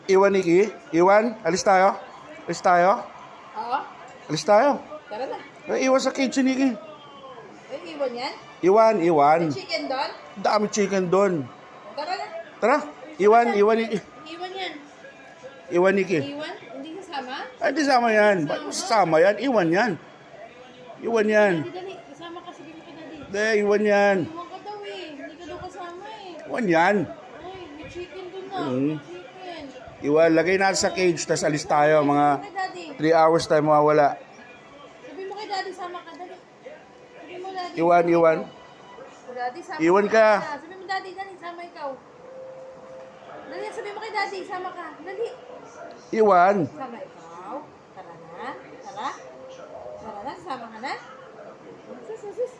Iwan, Nikki. Iwan, alis tayo. Alis tayo. Oo. Alis tayo. Tara na. Iwan sa cage si Nikki. Iwan yan? Iwan. May chicken doon? Dami chicken doon. Tara na. Tara. Iwan, Nikki. Iwan yan. Iwan, Nikki. Iwan? Hindi kasama? Ay, di sama yan. Ba't mo sasama yan? Iwan yan. Iwan yan. Dali. Kasama ka. Sabi mo kay daddy. Hindi, iwan yan. Iwan ka daw eh. Hindi ka daw kasama eh. Iwan yan. Ay, may chicken doon na. Mm. May chicken. Iwan, lagay natin sa cage, tapos alis tayo. Mga Kay daddy. 3 hours tayo mawawala. Sabi mo kay daddy, sama ka. Dali. Sabi mo daddy. Iwan. Daddy, sama Iwan ka. Sabi mo daddy, dali. Sama ikaw. Dali, sabi mo kay daddy, sama ka. Dali. Iwan. Sama ikaw. Tara na. Tara. Tara na, sasama ka na. Sus.